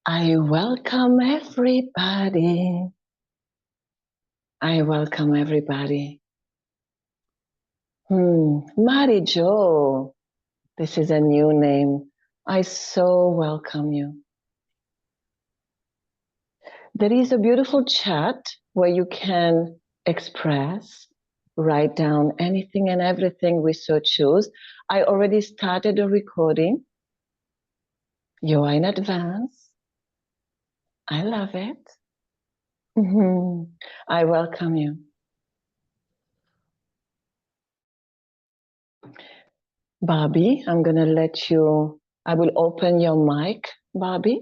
I welcome everybody. I welcome everybody. Mary Jo, this is a new name. I so welcome you. There is a beautiful chat where you can express, write down anything and everything we so choose. I already started a recording. You are in advance. I love it. I welcome you. Bobby, I'm going to let you, I will open your mic, Bobby.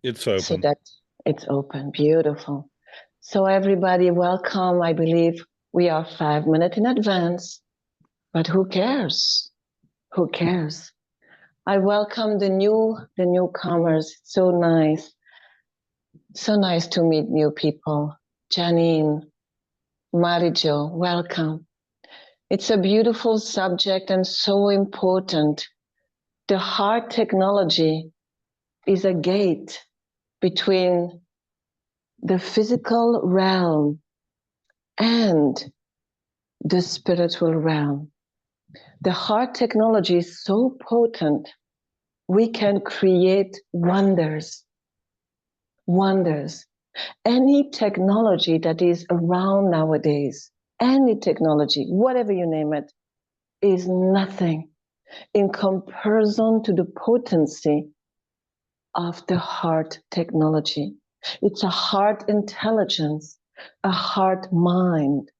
It's open. So that it's open. Beautiful. So everybody, welcome. I believe we are 5 minutes in advance, but who cares? Who cares? I welcome the newcomers. So nice. So nice to meet new people. Janine, Marijo, welcome. It's a beautiful subject and so important. The heart technology is a gate between the physical realm and the spiritual realm. The heart technology is so potent, we can create wonders. Wonders. Any technology that is around nowadays, any technology, whatever you name it, is nothing in comparison to the potency of the heart technology. It's a heart intelligence, a heart mind,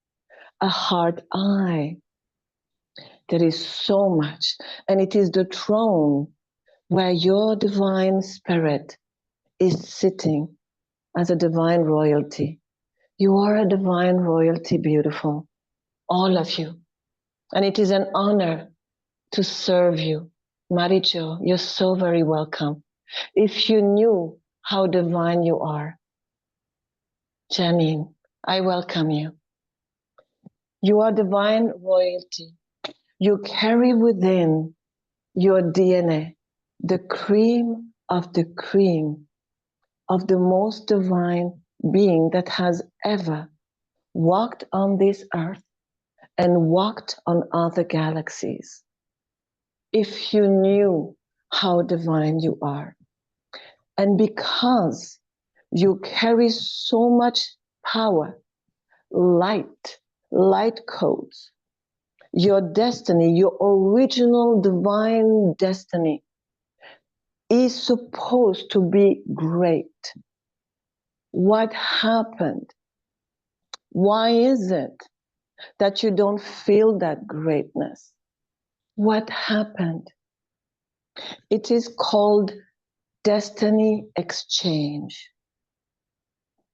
a heart eye. There is so much, and it is the throne where your divine spirit is sitting as a divine royalty. You are a divine royalty, beautiful, all of you. And it is an honor to serve you. Marijo, you're so very welcome. If you knew how divine you are. Janine, I welcome you. You are divine royalty. You carry within your DNA the cream of the most divine being that has ever walked on this earth and walked on other galaxies. If you knew how divine you are, and because you carry so much power, light codes, your destiny, your original divine destiny is supposed to be great. What happened? Why is it that you don't feel that greatness? What happened? It is called destiny exchange,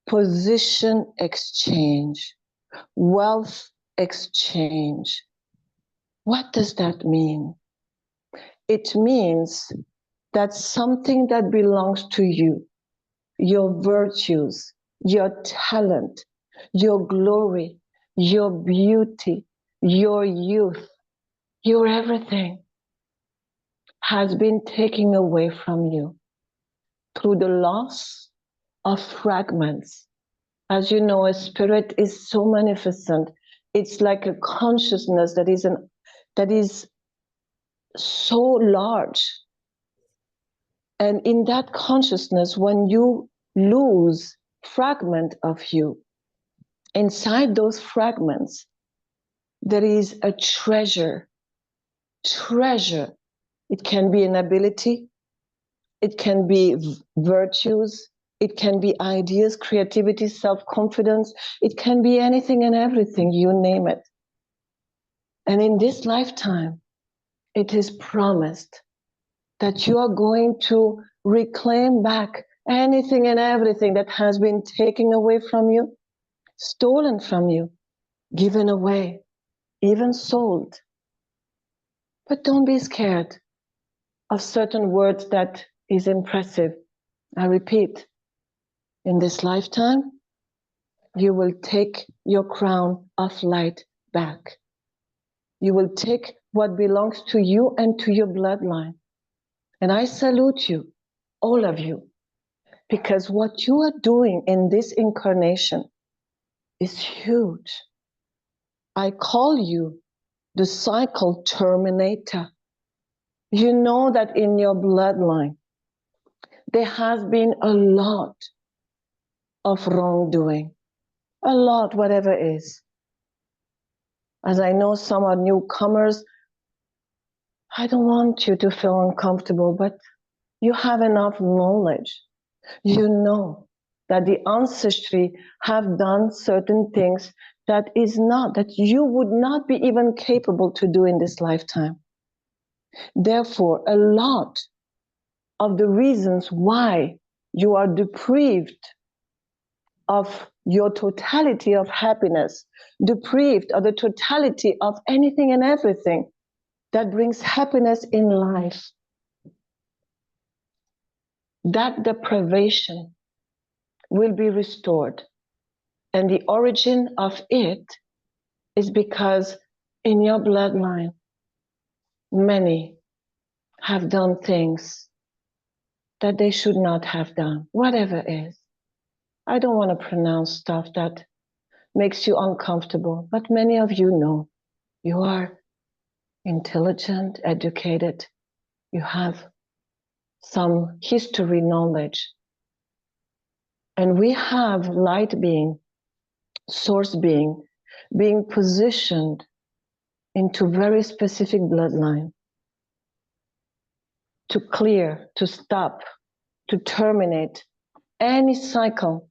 position exchange, wealth exchange. What does that mean? It means that something that belongs to you, your virtues, your talent, your glory, your beauty, your youth, your everything has been taken away from you through the loss of fragments. As you know, a spirit is so magnificent. It's like a consciousness that is so large. And in that consciousness, when you lose fragment of you, inside those fragments, there is a treasure. Treasure. It can be an ability. It can be virtues. It can be ideas, creativity, self-confidence. It can be anything and everything, you name it. And in this lifetime, it is promised that you are going to reclaim back anything and everything that has been taken away from you, stolen from you, given away, even sold. But don't be scared of certain words that is impressive. I repeat, in this lifetime, you will take your crown of light back. You will take what belongs to you and to your bloodline. And I salute you all of you, because what you are doing in this incarnation is huge. I call you the cycle terminator. You know that in your bloodline, there has been a lot of wrongdoing, a lot, whatever it is. As I know some are newcomers, I don't want you to feel uncomfortable, but you have enough knowledge. You know that the ancestry have done certain things that you would not be even capable to do in this lifetime. Therefore, a lot of the reasons why you are deprived of your totality of happiness, deprived of the totality of anything and everything that brings happiness in life, that deprivation will be restored. And the origin of it is because in your bloodline, many have done things that they should not have done, whatever it is. I don't want to pronounce stuff that makes you uncomfortable, but many of you know you are intelligent, educated, you have some history knowledge. And we have light being, source being positioned into very specific bloodline to clear, to stop, to terminate any cycle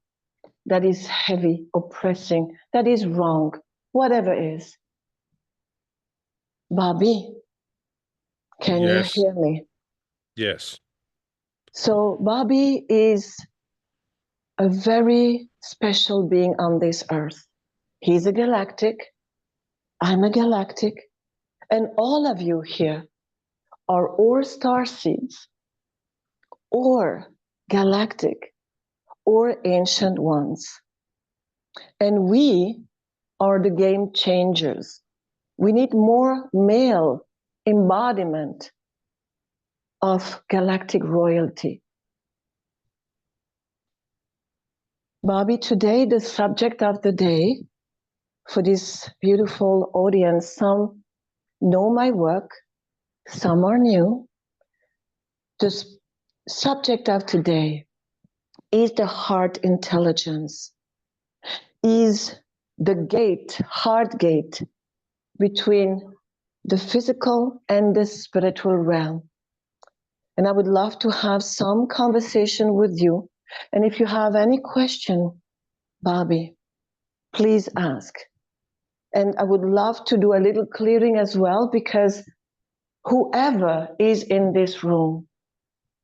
that is heavy, oppressing, that is wrong, whatever it is. Bobby, can you Yes. hear me? Yes. So Bobby is a very special being on this earth. He's a galactic, I'm a galactic, and all of you here are or star seeds, or galactic, or ancient ones. And we are the game changers. We need more male embodiment of galactic royalty. Bobby, today the subject of the day for this beautiful audience, some know my work, some are new. The subject of today is the heart intelligence, is the gate, heart gate, between the physical and the spiritual realm. And I would love to have some conversation with you. And if you have any question, Bobby, please ask. And I would love to do a little clearing as well, because whoever is in this room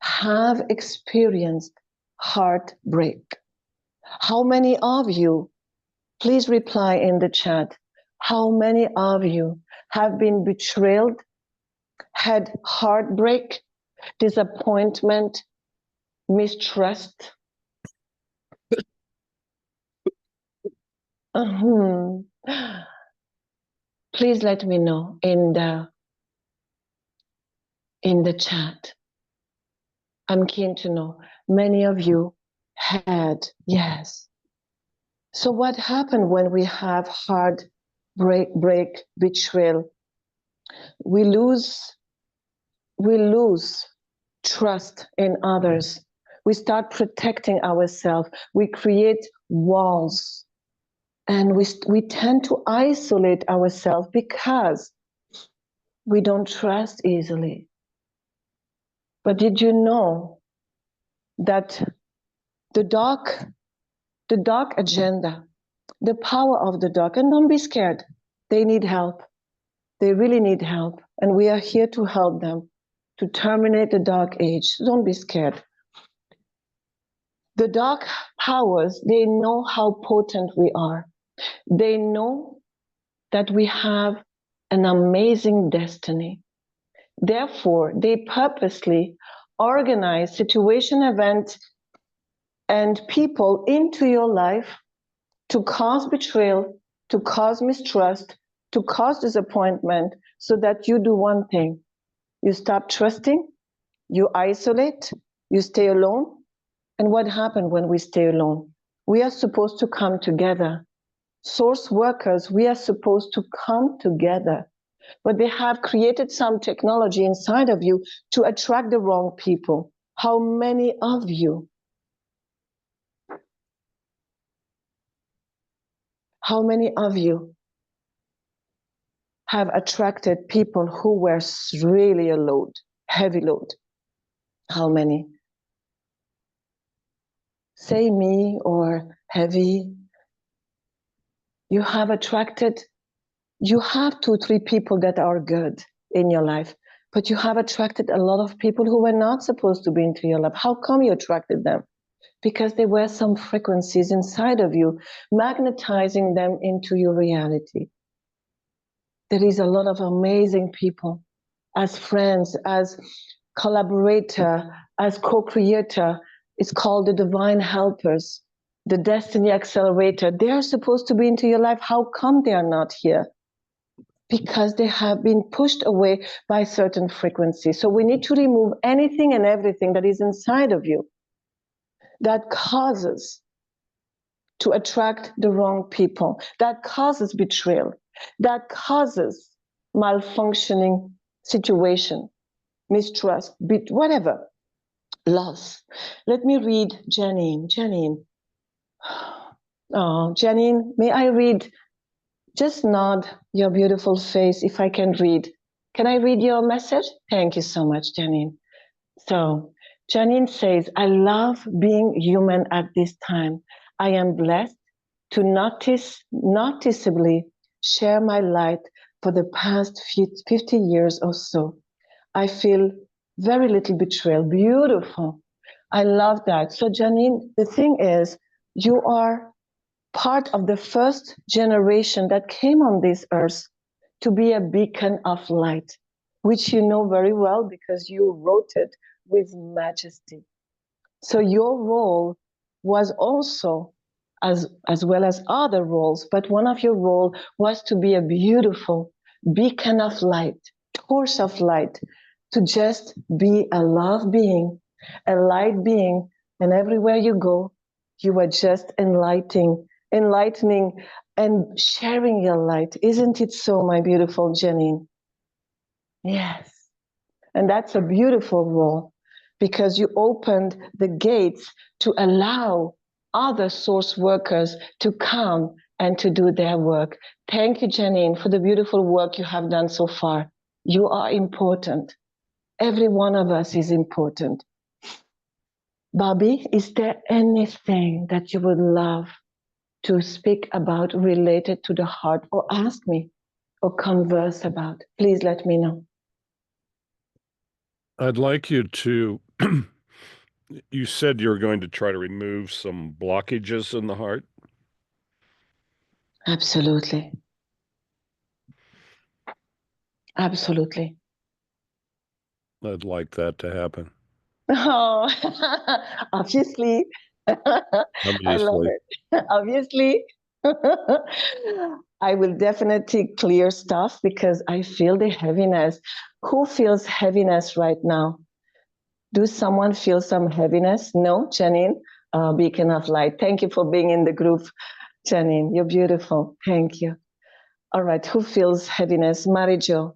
have experienced heartbreak. How many of you, please reply in the chat, how many of you have been betrayed, had heartbreak, disappointment, mistrust? Please let me know in the chat. I'm keen to know. Many of you had, yes. So what happened when we have heartbreak, betrayal? We lose trust in others. We start protecting ourselves. We create walls. And we tend to isolate ourselves because we don't trust easily. But did you know that the dark agenda, the power of the dark, and don't be scared, they need help. They really need help. And we are here to help them to terminate the dark age. Don't be scared. The dark powers, they know how potent we are. They know that we have an amazing destiny. Therefore, they purposely organize situation, events, and people into your life to cause betrayal, to cause mistrust, to cause disappointment, so that you do one thing. You stop trusting, you isolate, You stay alone. And what happened when we stay alone? We are supposed to come together. Source workers, we are supposed to come together. But they have created some technology inside of you to attract the wrong people. How many of you? How many of you have attracted people who were really a load, heavy load? How many? Say me or heavy. You have attracted, you have 2, 3 people that are good in your life, but you have attracted a lot of people who were not supposed to be into your life. How come you attracted them? Because there were some frequencies inside of you, magnetizing them into your reality. There is a lot of amazing people as friends, as collaborator, as co-creator. It's called the divine helpers, the destiny accelerator. They are supposed to be into your life. How come they are not here? Because they have been pushed away by certain frequencies. So we need to remove anything and everything that is inside of you that causes to attract the wrong people, that causes betrayal, that causes malfunctioning situation, mistrust, whatever, loss. Let me read Janine. Janine. Oh, Janine, may I read? Just nod your beautiful face if I can read. Can I read your message? Thank you so much, Janine. So, Janine says, I love being human at this time. I am blessed to noticeably share my light for the past 50 years or so. I feel very little betrayal. Beautiful. I love that. So, Janine, the thing is, you are part of the first generation that came on this earth to be a beacon of light, which you know very well because you wrote it with majesty. So your role was also, as well as other roles, but one of your role was to be a beautiful beacon of light, torch of light, to just be a love being, a light being, and everywhere you go, you are just enlightening and sharing your light. Isn't it so, my beautiful Janine? Yes. And that's a beautiful role because you opened the gates to allow other source workers to come and to do their work. Thank you, Janine, for the beautiful work you have done so far. You are important. Every one of us is important. Bobby, is there anything that you would love to speak about related to the heart or ask me or converse about? Please let me know. I'd like you to, you said you're going to try to remove some blockages in the heart. Absolutely. Absolutely. I'd like that to happen. Oh, obviously. I love Obviously. it. Obviously. I will definitely clear stuff because I feel the heaviness. Who feels heaviness right now? Do someone feel some heaviness? No, Janine? Beacon of light. Thank you for being in the group, Janine. You're beautiful. Thank you. All right, who feels heaviness? Marijo.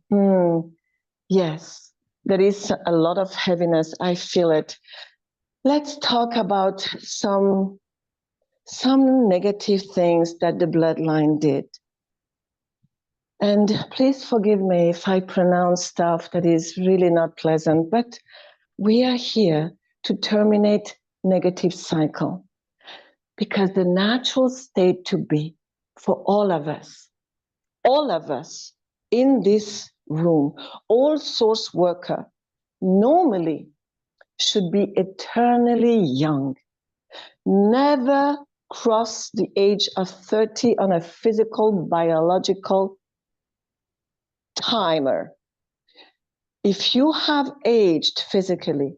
Yes, there is a lot of heaviness. I feel it. Let's talk about some negative things that the bloodline did. And please forgive me if I pronounce stuff that is really not pleasant, but we are here to terminate negative cycle because the natural state to be for all of us in this room, all source worker normally should be eternally young. Never cross the age of 30 on a physical, biological timer. If you have aged physically,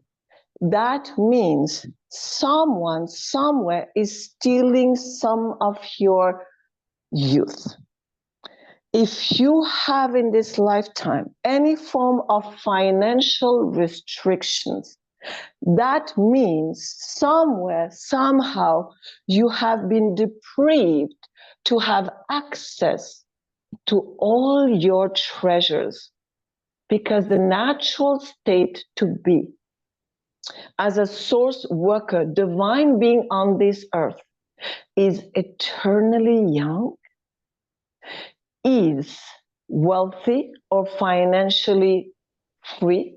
that means someone somewhere is stealing some of your youth. If you have in this lifetime any form of financial restrictions, That means somewhere, somehow, you have been deprived to have access to all your treasures, because the natural state to be as a source worker, divine being on this earth, is eternally young, is wealthy or financially free,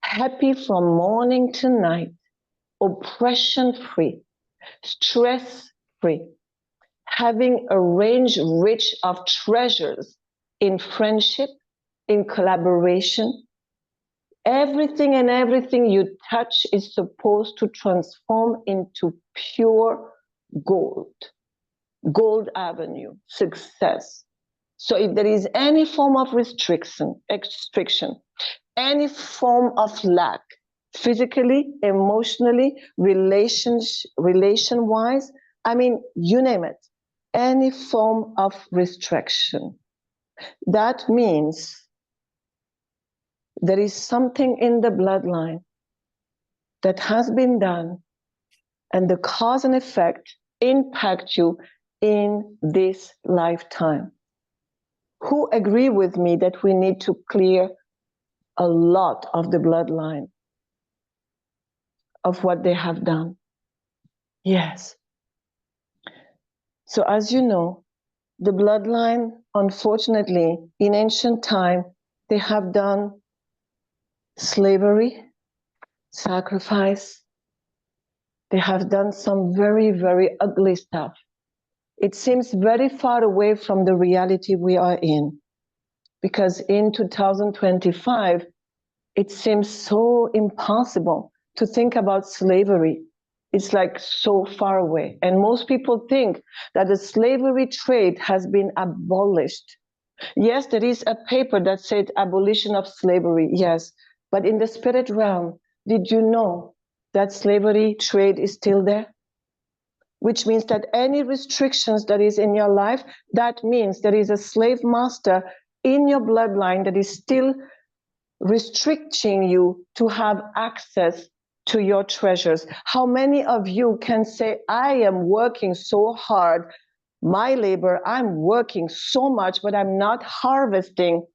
happy from morning to night, oppression free, stress free, having a range rich of treasures in friendship, in collaboration. Everything and everything you touch is supposed to transform into pure gold, gold avenue, success. So if there is any form of restriction, any form of lack, physically, emotionally, relation-wise, I mean, you name it, any form of restriction, that means there is something in the bloodline that has been done, and the cause and effect impact you in this lifetime. Who agree with me that we need to clear a lot of the bloodline of what they have done? Yes. So as you know, the bloodline, unfortunately, in ancient time, they have done slavery, sacrifice. They have done some very, very ugly stuff. It seems very far away from the reality we are in, because in 2025, it seems so impossible to think about slavery. It's like so far away. And most people think that the slavery trade has been abolished. Yes, there is a paper that said abolition of slavery, yes. But in the spirit realm, did you know that slavery trade is still there? Which means that any restrictions that is in your life, that means there is a slave master in your bloodline that is still restricting you to have access to your treasures. How many of you can say, I am working so hard, my labor, I'm working so much, but I'm not harvesting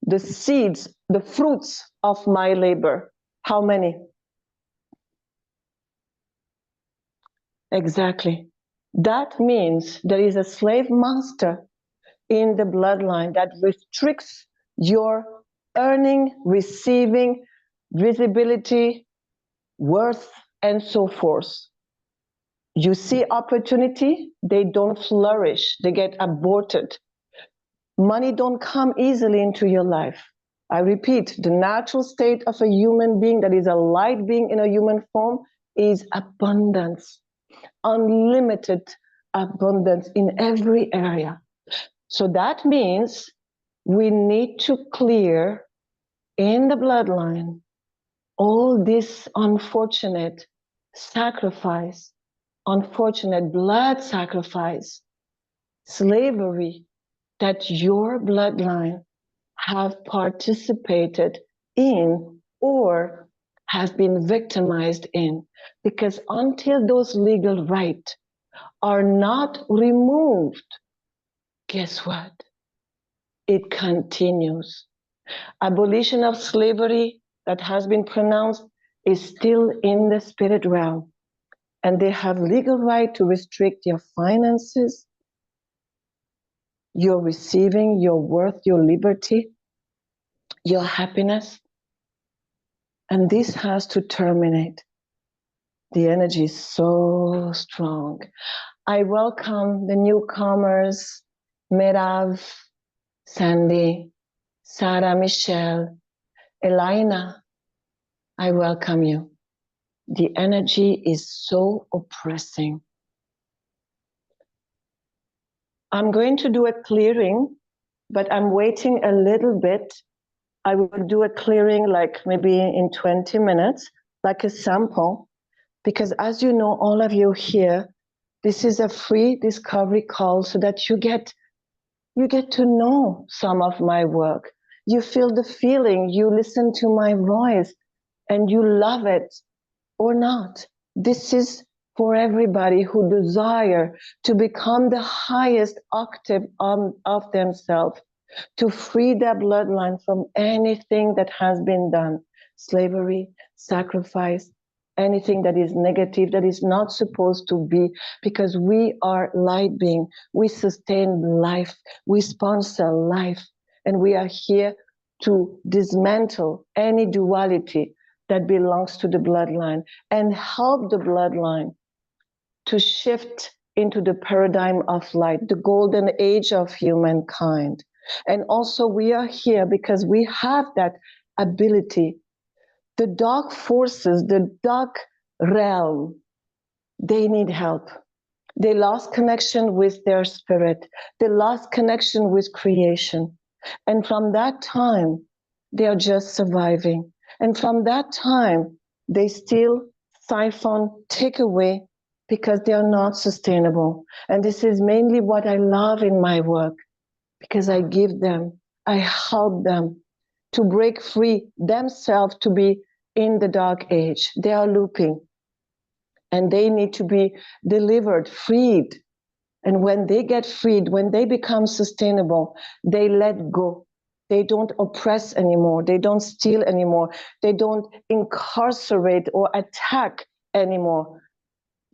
the seeds, the fruits of my labor? How many? Exactly. That means there is a slave master in the bloodline that restricts your earning, receiving, visibility, worth, and so forth. You see opportunity, they don't flourish, they get aborted. Money don't come easily into your life. I repeat, the natural state of a human being that is a light being in a human form is abundance, unlimited abundance in every area. So that means we need to clear in the bloodline all this unfortunate sacrifice, unfortunate blood sacrifice, slavery that your bloodline have participated in or have been victimized in. Because until those legal rights are not removed, guess what? It continues. Abolition of slavery that has been pronounced is still in the spirit realm. And they have legal right to restrict your finances, your receiving, your worth, your liberty, your happiness. And this has to terminate. The energy is so strong. I welcome the newcomers, Merav, Sandy, Sarah Michelle, Elena. I welcome you. The energy is so oppressing. I'm going to do a clearing, but I'm waiting a little bit. I will do a clearing like maybe in 20 minutes, like a sample, because as you know, all of you here, this is a free discovery call so that you get to know some of my work. You feel the feeling, you listen to my voice, and you love it or not. This is for everybody who desire to become the highest octave of themselves, to free their bloodline from anything that has been done, slavery, sacrifice, anything that is negative, that is not supposed to be, because we are light being. We sustain life, we sponsor life, and we are here to dismantle any duality that belongs to the bloodline and help the bloodline to shift into the paradigm of light, the golden age of humankind. And also, we are here because we have that ability. The dark forces, the dark realm, they need help. They lost connection with their spirit, they lost connection with creation. And from that time, they are just surviving. And from that time, they still siphon, take away, because they are not sustainable. And this is mainly what I love in my work, because I give them, I help them to break free themselves, to be in the dark age. They are looping and they need to be delivered, freed. And when they get freed, when they become sustainable, they let go. They don't oppress anymore. They don't steal anymore. They don't incarcerate or attack anymore.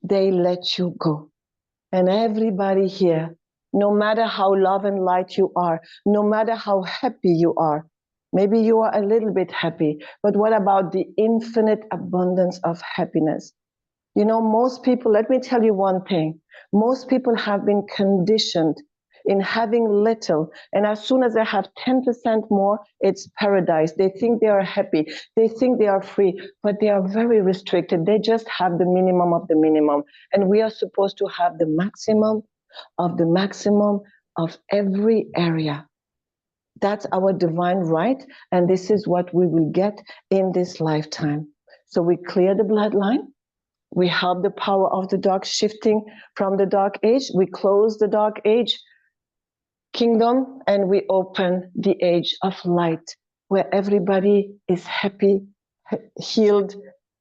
They let you go. And everybody here, no matter how love and light you are, no matter how happy you are, maybe you are a little bit happy, but what about the infinite abundance of happiness? You know, most people, let me tell you one thing, most people have been conditioned in having little, and as soon as they have 10% more, it's paradise. They think they are happy, they think they are free, but they are very restricted. They just have the minimum of the minimum, and we are supposed to have the maximum of every area. That's our divine right, and this is what we will get in this lifetime. So we clear the bloodline. We help the power of the dark shifting from the dark age. We close the dark age kingdom and we open the age of light, where everybody is happy, healed,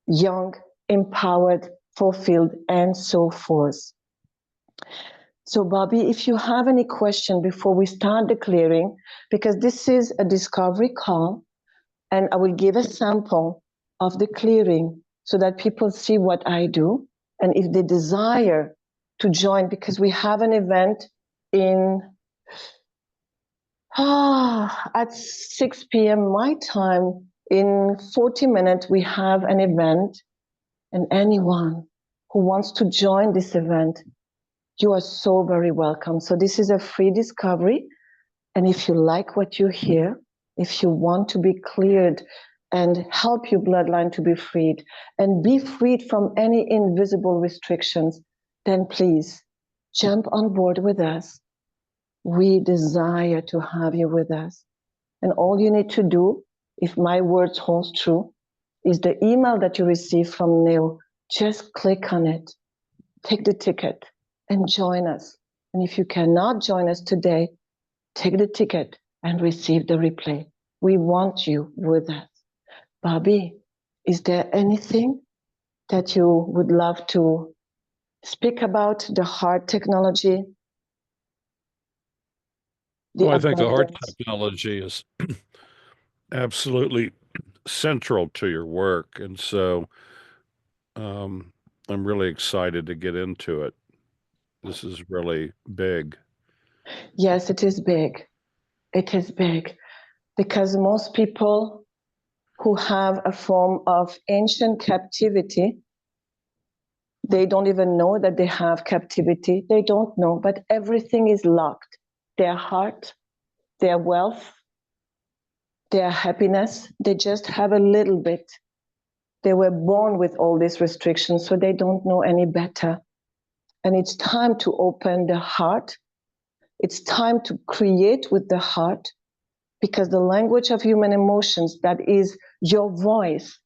young, empowered, fulfilled, and so forth. So, Bobby, if you have any question before we start the clearing, because this is a discovery call, and I will give a sample of the clearing so that people see what I do. And if they desire to join, because we have an event in at 6 p.m. my time, in 40 minutes, we have an event. And anyone who wants to join this event, you are so very welcome. So this is a free discovery. And if you like what you hear, if you want to be cleared and help your bloodline to be freed and be freed from any invisible restrictions, then please jump on board with us. We desire to have you with us. And all you need to do, if my words hold true, is the email that you receive from Neil. Just click on it, take the ticket, and join us. And if you cannot join us today, take the ticket and receive the replay. We want you with us. Bobby, is there anything that you would love to speak about the heart technology? I think the heart technology is absolutely central to your work. And so I'm really excited to get into it. This is really big. Yes, it is big. It is big because most people who have a form of ancient captivity, they don't even know that they have captivity. They don't know, but everything is locked. Their heart, their wealth, their happiness, they just have a little bit. They were born with all these restrictions, so they don't know any better. And it's time to open the heart. It's time to create with the heart, because the language of human emotions, that is your voice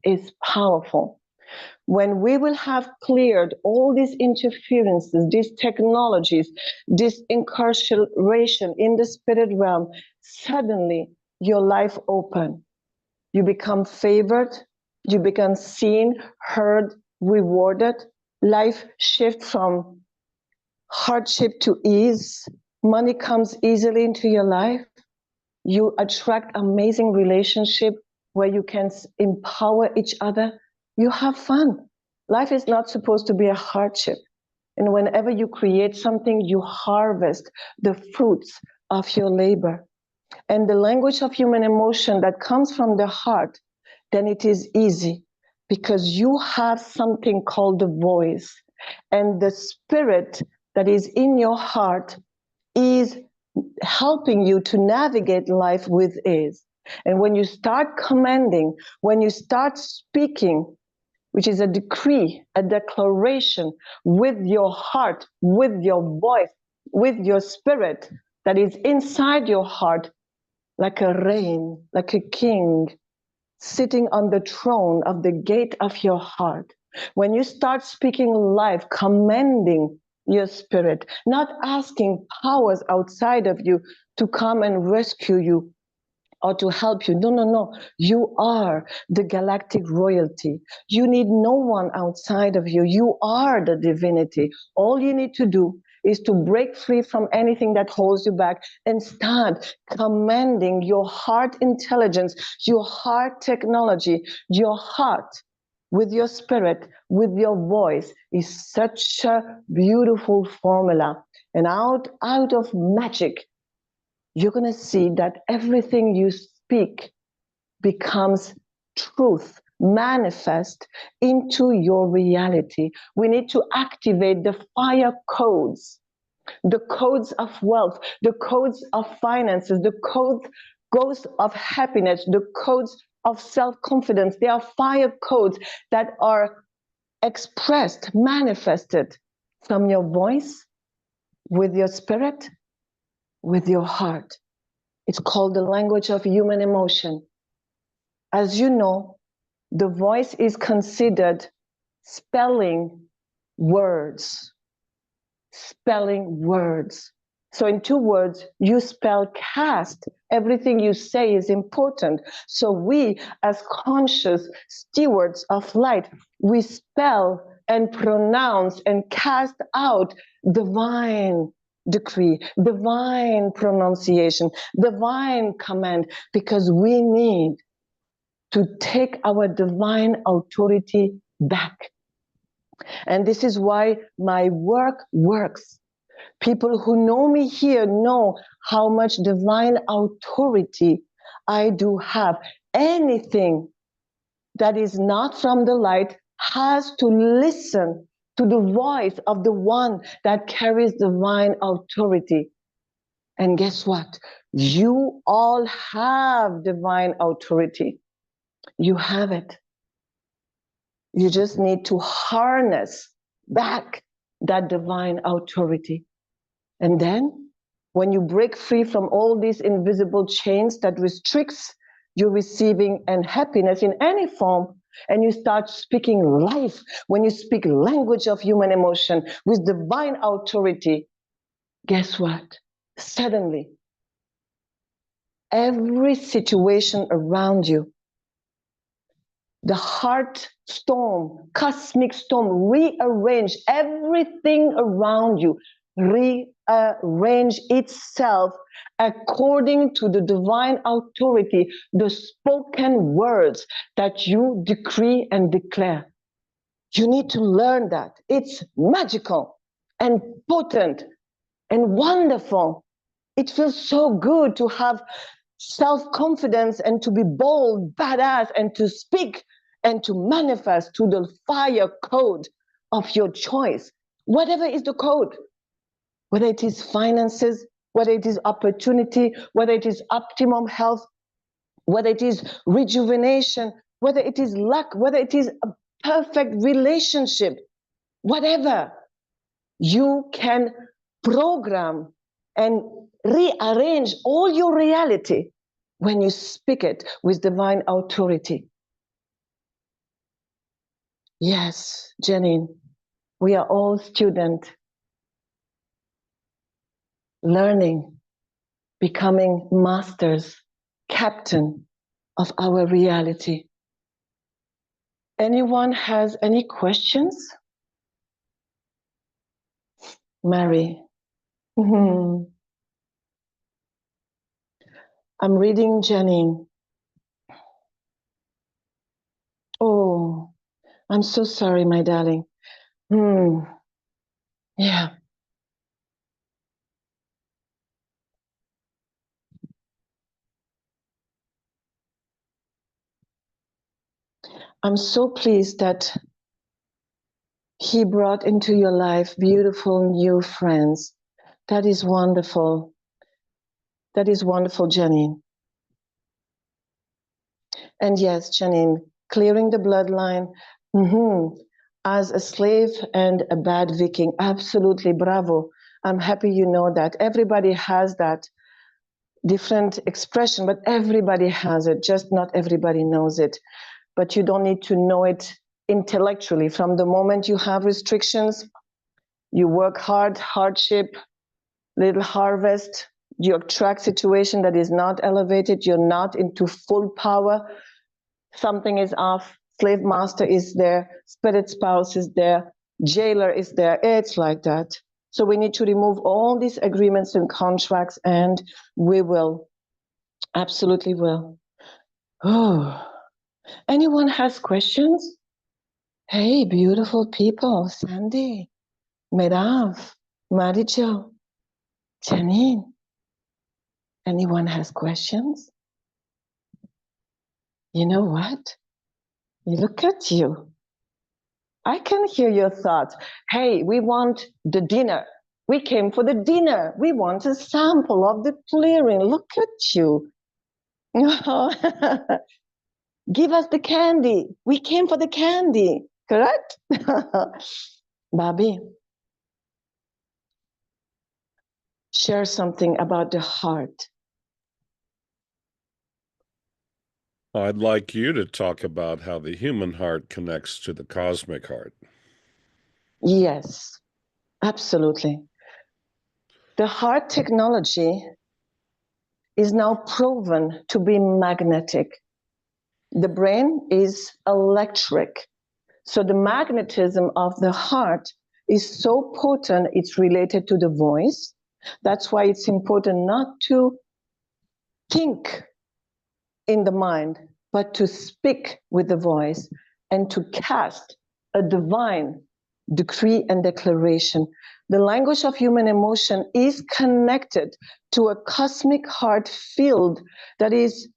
is powerful. When we will have cleared all these interferences, these technologies, this incarceration in the spirit realm, suddenly your life open. You become favored. You become seen, heard, rewarded. Life shifts from hardship to ease. Money comes easily into your life. You attract amazing relationship where you can empower each other. You have fun. Life is not supposed to be a hardship. And whenever you create something, you harvest the fruits of your labor. And the language of human emotion that comes from the heart, then it is easy because you have something called the voice. And the spirit that is in your heart is helping you to navigate life with ease. And when you start commanding, when you start speaking, which is a decree, a declaration with your heart, with your voice, with your spirit that is inside your heart, like a reign, like a king sitting on the throne of the gate of your heart. When you start speaking life, commanding your spirit, not asking powers outside of you to come and rescue you or to help you. No, no, no. You are the galactic royalty. You need no one outside of you. You are the divinity. All you need to do is to break free from anything that holds you back and start commanding your heart intelligence, your heart technology, your heart with your spirit, with your voice is such a beautiful formula. And out of magic, you're going to see that everything you speak becomes truth, manifest into your reality. We need to activate the fire codes, the codes of wealth, the codes of finances, the codes of happiness, the codes of self-confidence. They are fire codes that are expressed, manifested from your voice, with your spirit, with your heart. It's called the language of human emotion. As you know, the voice is considered spelling words. Spelling words. So in 2 words, you spell cast. Everything you say is important. So we, as conscious stewards of light, we spell and pronounce and cast out divine decree, divine pronunciation, divine command, because we need to take our divine authority back. And this is why my work works. People who know me here know how much divine authority I do have. Anything that is not from the light has to listen to the voice of the one that carries divine authority. And guess what? You all have divine authority. You have it. You just need to harness back that divine authority. And then when you break free from all these invisible chains that restricts your receiving and happiness in any form, and you start speaking life, when you speak language of human emotion with divine authority, guess what? Suddenly, every situation around you, the heart storm, cosmic storm, rearrange everything around you, rearrange itself according to the divine authority, the spoken words that you decree and declare. You need to learn that. It's magical and potent and wonderful. It feels so good to have self-confidence and to be bold, badass, and to speak and to manifest to the fire code of your choice. Whatever is the code, whether it is finances, whether it is opportunity, whether it is optimum health, whether it is rejuvenation, whether it is luck, whether it is a perfect relationship, whatever, you can program and rearrange all your reality when you speak it with divine authority. Yes, Janine, we are all students, learning, becoming masters, captain of our reality. Anyone has any questions? Mary. I'm reading Janine. Oh, I'm so sorry, my darling. Yeah. I'm so pleased that he brought into your life beautiful new friends. That is wonderful. That is wonderful, Janine. And yes, Janine, clearing the bloodline as a slave and a bad Viking. Absolutely, bravo. I'm happy you know that. Everybody has that different expression, but everybody has it, just not everybody knows it. But you don't need to know it intellectually. From the moment you have restrictions, you work hard, hardship, little harvest, you attract situation that is not elevated, you're not into full power, something is off, slave master is there, spirit spouse is there, jailer is there. It's like that. So we need to remove all these agreements and contracts, and we will. Absolutely will. Oh, anyone has questions? Hey, beautiful people. Sandy, Merav, Marijo, Janine. Anyone has questions? You know what? You look at you. I can hear your thoughts. Hey, we want the dinner. We came for the dinner. We want a sample of the clearing. Look at you. Give us the candy. We came for the candy. Correct? Bobby, share something about the heart. I'd like you to talk about how the human heart connects to the cosmic heart. Yes, absolutely. The heart technology is now proven to be magnetic. The brain is electric. So the magnetism of the heart is so potent, it's related to the voice. That's why it's important not to think in the mind, but to speak with the voice and to cast a divine decree and declaration. The language of human emotion is connected to a cosmic heart field that is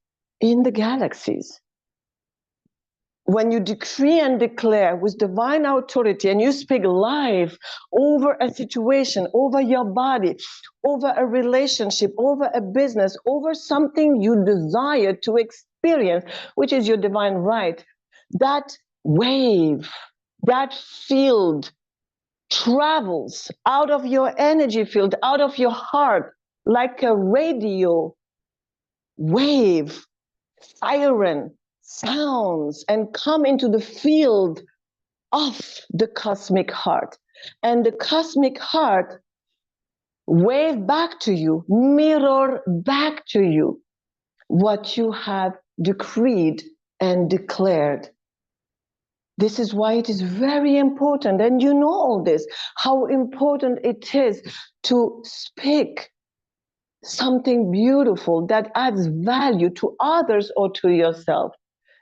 in the galaxies. When you decree and declare with divine authority and you speak life over a situation, over your body, over a relationship, over a business, over something you desire to experience, which is your divine right, that wave, that field travels out of your energy field, out of your heart, like a radio wave, siren, sounds, and come into the field of the cosmic heart. And the cosmic heart wave back to you, mirror back to you what you have decreed and declared. This is why it is very important, and you know all this, how important it is to speak something beautiful that adds value to others or to yourself,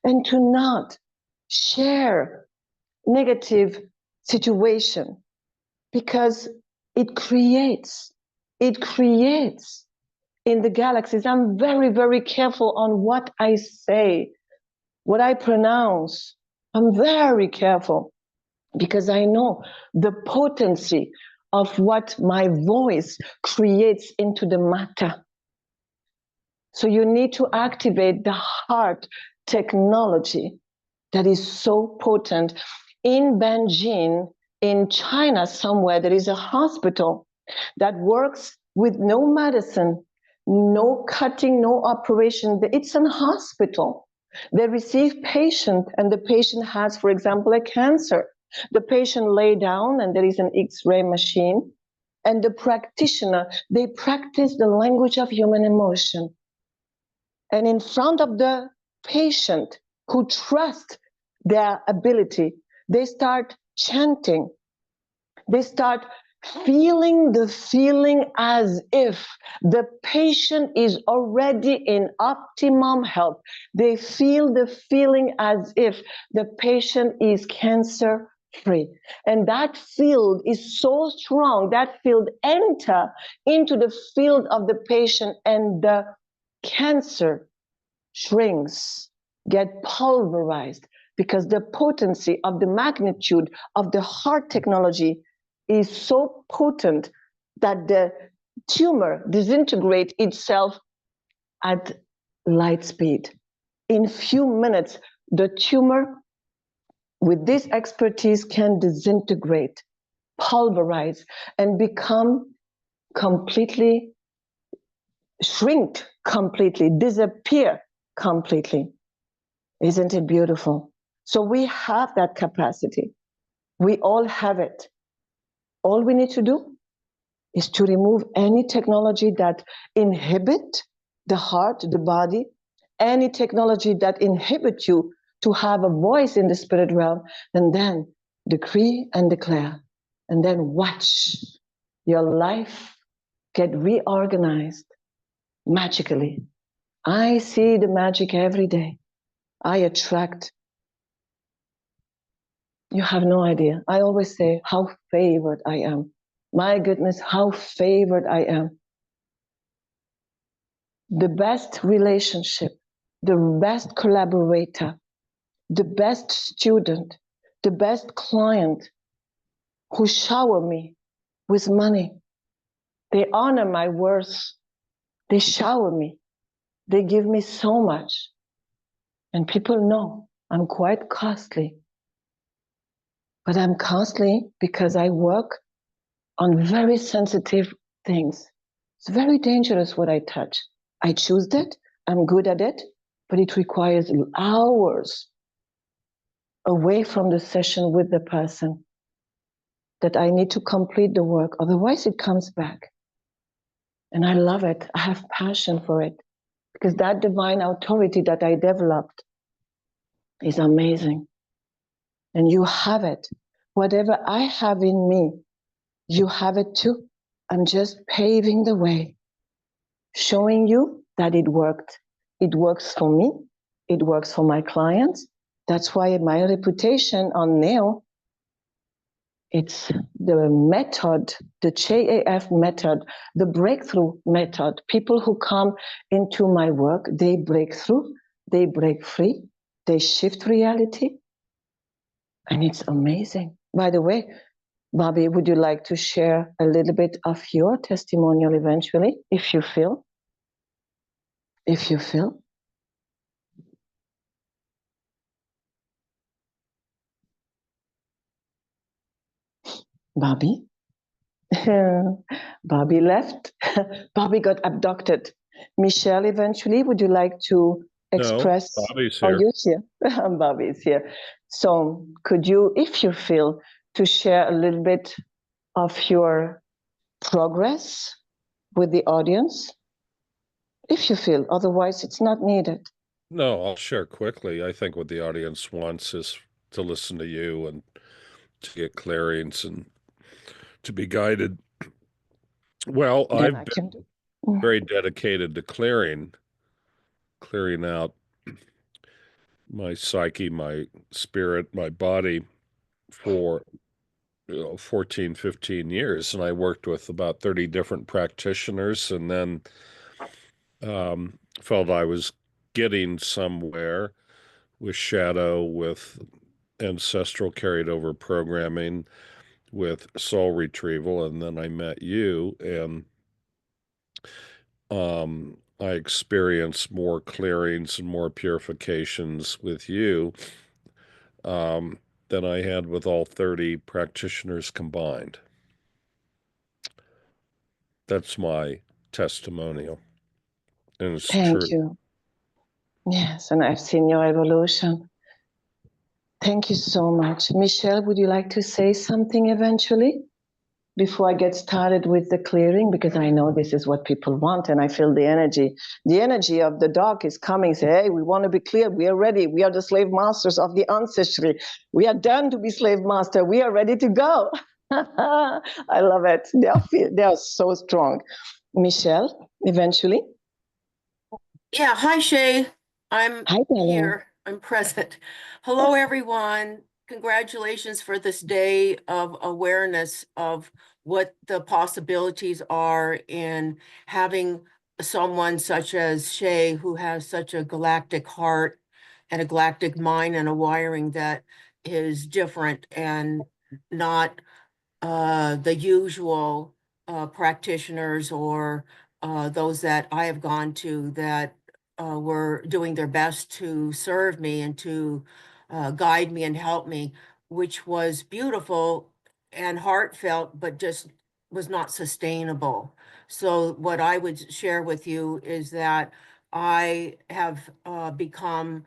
and to not share negative situation, because it creates in the galaxies. I'm very, very careful on what I say, what I pronounce. I'm very careful because I know the potency of what my voice creates into the matter. So you need to activate the heart technology that is so potent. In Beijing, in China somewhere, there is a hospital that works with no medicine, no cutting, no operation. It's an hospital. They receive patient, and the patient has, for example, a cancer. The patient lay down and there is an X-ray machine, and the practitioner, they practice the language of human emotion. And in front of the patient, who trust their ability, they start chanting. They start feeling the feeling as if the patient is already in optimum health. They feel the feeling as if the patient is cancer free. And that field is so strong, that field enter into the field of the patient, and the cancer shrinks, get pulverized, because the potency of the magnitude of the heart technology is so potent that the tumor disintegrates itself at light speed. In few minutes, the tumor, with this expertise, can disintegrate, pulverize, and become completely, shrink completely, disappear completely. Isn't it beautiful? So we have that capacity. We all have it. All we need to do is to remove any technology that inhibit the heart, the body, any technology that inhibit you to have a voice in the spirit realm, and then decree and declare, and then watch your life get reorganized magically. I see the magic every day. I attract. You have no idea. I always say how favored I am. My goodness, how favored I am. The best relationship, the best collaborator, the best student, the best client who shower me with money. They honor my worth. They shower me. They give me so much. And people know I'm quite costly. But I'm costly because I work on very sensitive things. It's very dangerous what I touch. I choose that, I'm good at it, but it requires hours away from the session with the person that I need to complete the work. Otherwise, it comes back. And I love it. I have passion for it because that divine authority that I developed is amazing. And you have it. Whatever I have in me, you have it too. I'm just paving the way, showing you that it worked. It works for me. It works for my clients. That's why my reputation on NEO, it's the method, the JAF method, the breakthrough method. People who come into my work, they break through, they break free, they shift reality. And it's amazing. By the way, Bobby, would you like to share a little bit of your testimonial eventually, if you feel? If you feel? Bobby? Bobby left. Bobby got abducted. Michelle, eventually, would you like to express? No, Bobby's here. Oh, here. you're here. Bobby's here. So could you, if you feel, to share a little bit of your progress with the audience? If you feel, otherwise it's not needed. No, I'll share quickly. I think what the audience wants is to listen to you and to get clearings and to be guided. Well, I've been very dedicated to clearing out my psyche, my spirit, my body for 14, 15 years. And I worked with about 30 different practitioners, and then felt I was getting somewhere with shadow, with ancestral carried over programming, with soul retrieval. And then I met you, and I experienced more clearings and more purifications with you than I had with all 30 practitioners combined. That's my testimonial. And it's Thank true. you. Yes, and I've seen your evolution. Thank you so much. Michelle, would you like to say something eventually? before I get started with the clearing, because I know this is what people want, and I feel the energy. The energy of the dog is coming, say, hey, we want to be clear. We are ready. We are the slave masters of the ancestry. We are done to be slave master. We are ready to go. I love it. They are so strong. Michelle, eventually. Yeah, hi, Shay. I'm Hi, here. I'm present. Hello, everyone. Congratulations for this day of awareness of what the possibilities are in having someone such as Shay, who has such a galactic heart and a galactic mind and a wiring that is different and not the usual practitioners or those that I have gone to that were doing their best to serve me and to guide me and help me, which was beautiful and heartfelt, but just was not sustainable. So what I would share with you is that I have become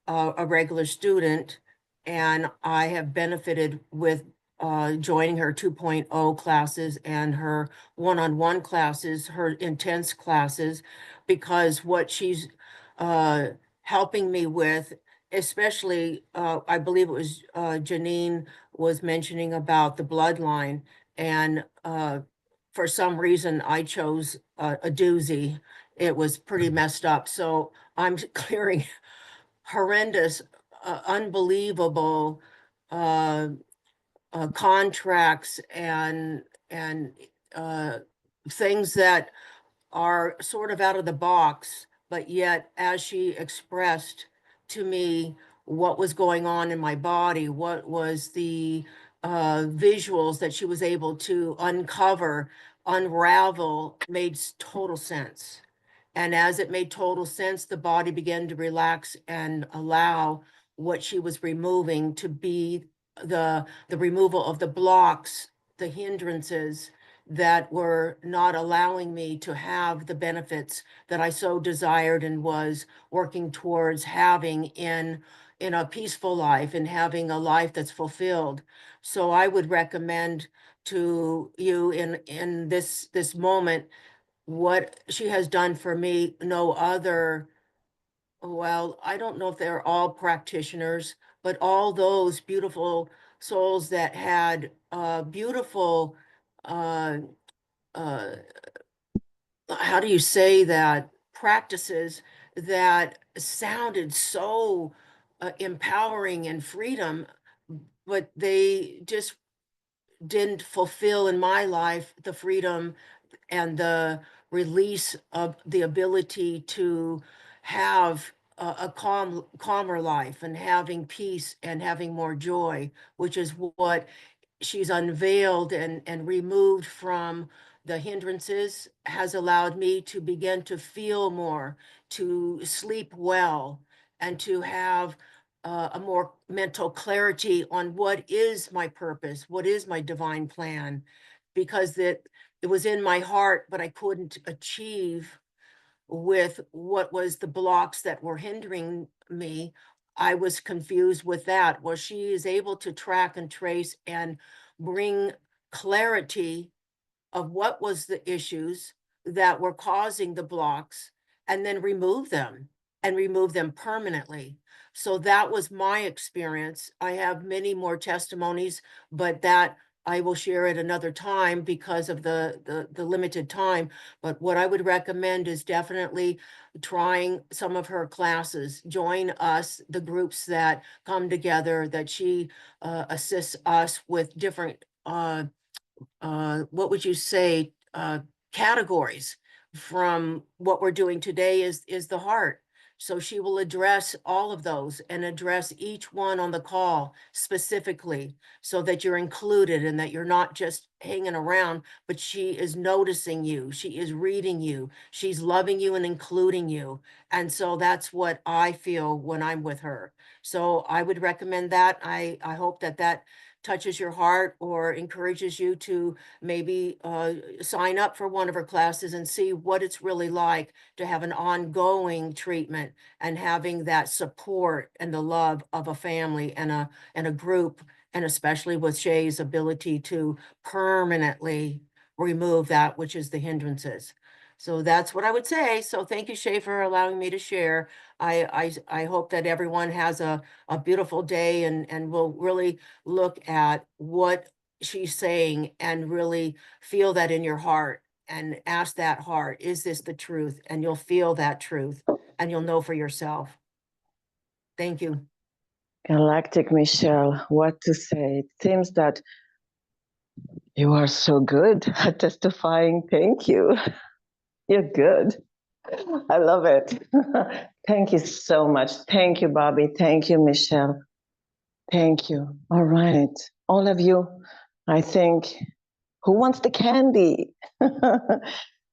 a regular student, and I have benefited with joining her 2.0 classes and her one-on-one classes, her intense classes, because what she's helping me with, especially, I believe it was Janine was mentioning about the bloodline, and for some reason I chose a doozy. It was pretty messed up. So I'm clearing horrendous, unbelievable contracts and uh, things that are sort of out of the box, but yet as she expressed to me what was going on in my body, what was the visuals that she was able to uncover, unravel, made total sense. And as it made total sense, the body began to relax and allow what she was removing to be the removal of the blocks, the hindrances that were not allowing me to have the benefits that I so desired and was working towards having in a peaceful life and having a life that's fulfilled. So I would recommend to you in this moment what she has done for me. No other, well, I don't know if they're all practitioners, but all those beautiful souls that had beautiful uh, uh, how do you say that, practices that sounded so empowering and freedom, but they just didn't fulfill in my life the freedom and the release of the ability to have a calmer life and having peace and having more joy, which is what she's unveiled and removed from the hindrances, has allowed me to begin to feel more, to sleep well, and to have a more mental clarity on what is my purpose, what is my divine plan, because it was in my heart, but I couldn't achieve with what was the blocks that were hindering me. I was confused with that. Well, she is able to track and trace and bring clarity of what was the issues that were causing the blocks and then remove them and remove them permanently. So that was my experience. I have many more testimonies, but that I will share at another time because of the limited time. But what I would recommend is definitely trying some of her classes. Join us, the groups that come together, that she assists us with different what would you say, categories from what we're doing today is the heart. So she will address all of those and address each one on the call specifically so that you're included and that you're not just hanging around, but she is noticing you. She is reading you. She's loving you and including you. And so that's what I feel when I'm with her. So I would recommend that. I hope that touches your heart or encourages you to maybe sign up for one of her classes and see what it's really like to have an ongoing treatment and having that support and the love of a family and a group, and especially with Shay's ability to permanently remove that which is the hindrances. So that's what I would say. So thank you, Shay, for allowing me to share. I hope that everyone has a beautiful day and will really look at what she's saying and really feel that in your heart and ask that heart, is this the truth? And you'll feel that truth and you'll know for yourself. Thank you. Galactic Michelle, what to say? It seems that you are so good at testifying. Thank you. You're good. I love it. Thank you so much. Thank you, Bobby. Thank you, Michelle. Thank you. All right. All of you, I think, who wants the candy? Who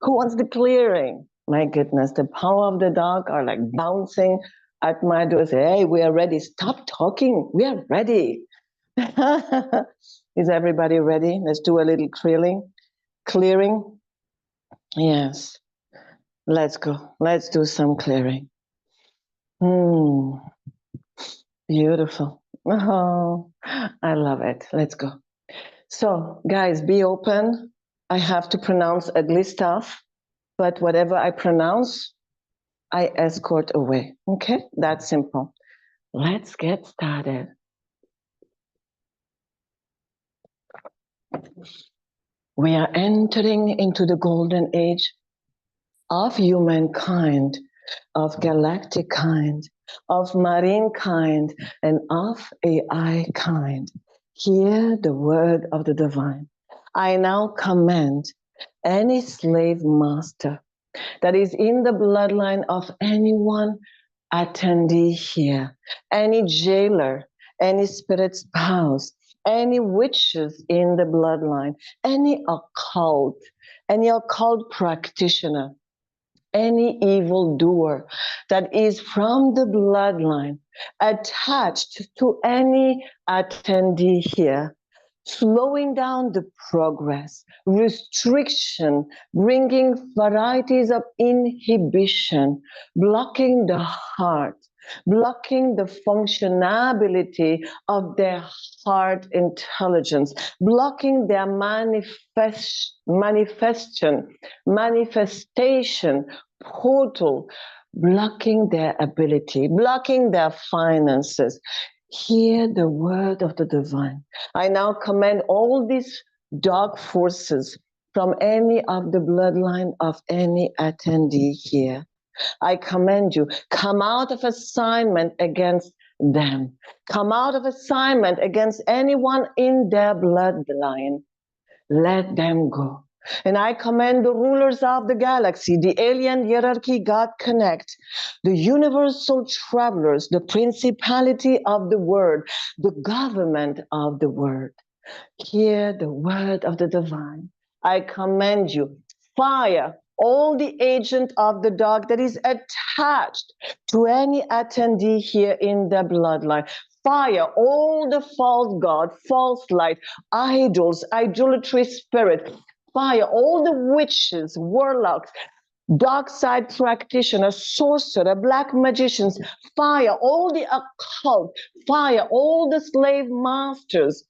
wants the clearing? My goodness, the power of the dog are like bouncing at my door. Say, hey, we are ready. Stop talking. We are ready. Is everybody ready? Let's do a little clearing. Yes. Let's go. Let's do some clearing. Beautiful. Oh, I love it. Let's go. So, guys, be open. I have to pronounce ugly stuff, but whatever I pronounce, I escort away. Okay? That's simple. Let's get started. We are entering into the golden age of humankind, of galactic kind, of marine kind, and of AI kind. Hear the word of the divine. I now command any slave master that is in the bloodline of anyone attendee here, any jailer, any spirit spouse, any witches in the bloodline, any occult practitioner, any evil doer that is from the bloodline attached to any attendee here, slowing down the progress, restriction, bringing varieties of inhibition, blocking the heart, blocking the functionality of their heart intelligence, blocking their manifestation, portal, blocking their ability, blocking their finances. Hear the word of the divine. I now command all these dark forces from any of the bloodline of any attendee here. I command you, come out of assignment against them. Come out of assignment against anyone in their bloodline. Let them go. And I command the rulers of the galaxy, the alien hierarchy God Connect, the universal travelers, the principality of the word, the government of the word. Hear the word of the divine. I command you, fire all the agent of the dog that is attached to any attendee here in the bloodline. Fire all the false god, false light, idols, idolatry spirit. Fire all the witches, warlocks, dark side practitioners, sorcerer, black magicians. Fire all the occult. Fire all the slave masters,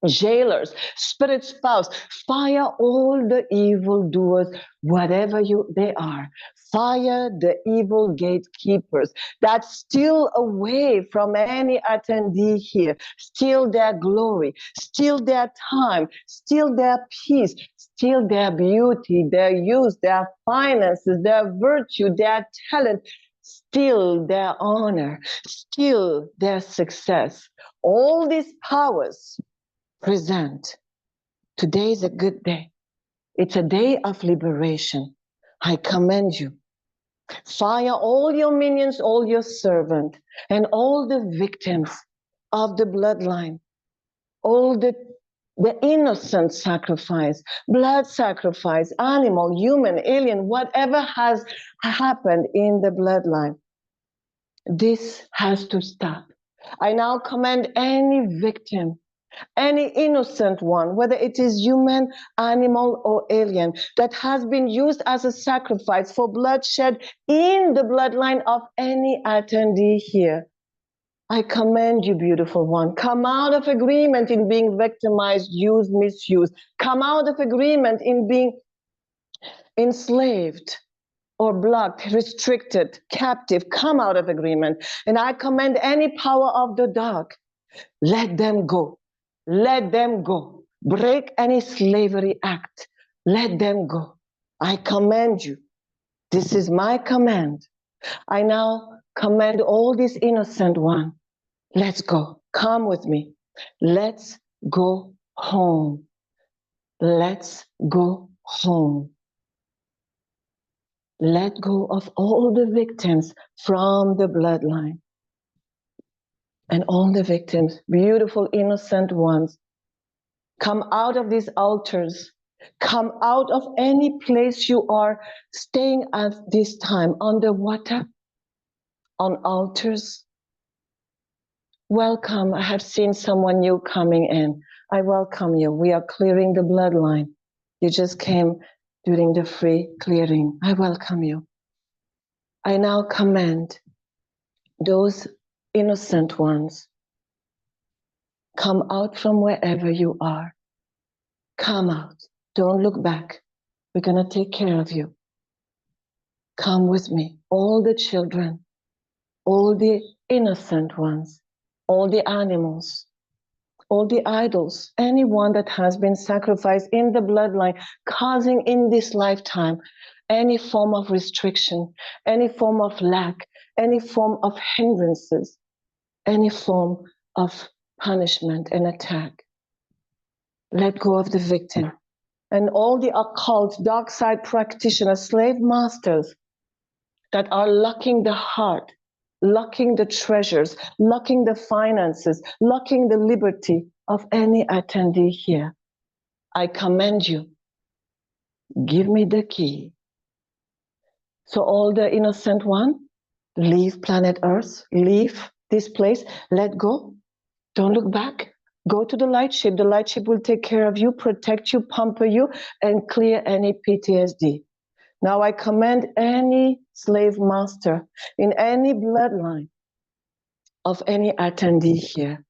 jailers, spirit spouse. Fire all the evil doers, whatever they are. Fire the evil gatekeepers that steal away from any attendee here, steal their glory, steal their time, steal their peace, steal their beauty, their youth, their finances, their virtue, their talent, steal their honor, steal their success. All these powers present. Today is a good day. It's a day of liberation. I commend you. Fire all your minions, all your servants, and all the victims of the bloodline, all the innocent sacrifice, blood sacrifice, animal, human, alien, whatever has happened in the bloodline. This has to stop. I now command any victim any innocent one, whether it is human, animal, or alien, that has been used as a sacrifice for bloodshed in the bloodline of any attendee here. I commend you, beautiful one. Come out of agreement in being victimized, used, misused. Come out of agreement in being enslaved or blocked, restricted, captive. Come out of agreement. And I commend any power of the dark. Let them go. Let them go. Break any slavery act. Let them go. I command you. This is my command. I now command all these innocent ones. Let's go. Come with me. Let's go home. Let's go home. Let go of all the victims from the bloodline. And all the victims, beautiful, innocent ones, come out of these altars. Come out of any place you are staying at this time, underwater, on altars. Welcome. I have seen someone new coming in. I welcome you. We are clearing the bloodline. You just came during the free clearing. I welcome you. I now command those innocent ones, come out from wherever you are. Come out. Don't look back. We're going to take care of you. Come with me. All the children, all the innocent ones, all the animals, all the idols, anyone that has been sacrificed in the bloodline, causing in this lifetime any form of restriction, any form of lack, any form of hindrances, any form of punishment and attack. Let go of the victim. And all the occult, dark side practitioners, slave masters that are locking the heart, locking the treasures, locking the finances, locking the liberty of any attendee here. I command you, give me the key. So all the innocent one, leave planet Earth, leave this place, let go. Don't look back. Go to the light ship. The light ship will take care of you, protect you, pamper you, and clear any PTSD. Now I command any slave master in any bloodline of any attendee here,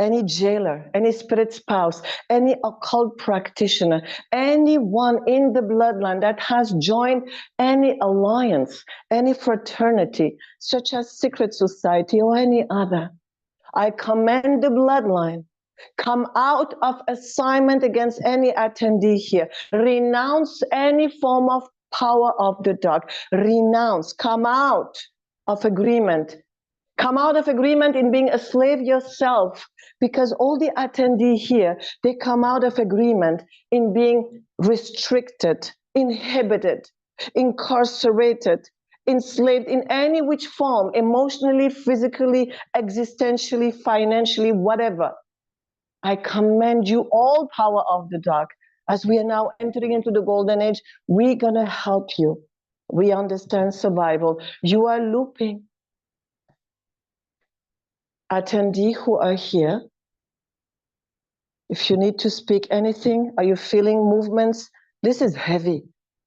any jailer, any spirit spouse, any occult practitioner, anyone in the bloodline that has joined any alliance, any fraternity, such as secret society or any other. I command the bloodline, come out of assignment against any attendee here. Renounce any form of power of the dark. Renounce, come out of agreement. Come out of agreement in being a slave yourself, because all the attendee here, they come out of agreement in being restricted, inhibited, incarcerated, enslaved in any which form, emotionally, physically, existentially, financially, whatever. I commend you all power of the dark. As we are now entering into the golden age, we're going to help you. We understand survival. You are looping. Attendee who are here, if you need to speak anything, are you feeling movements? This is heavy.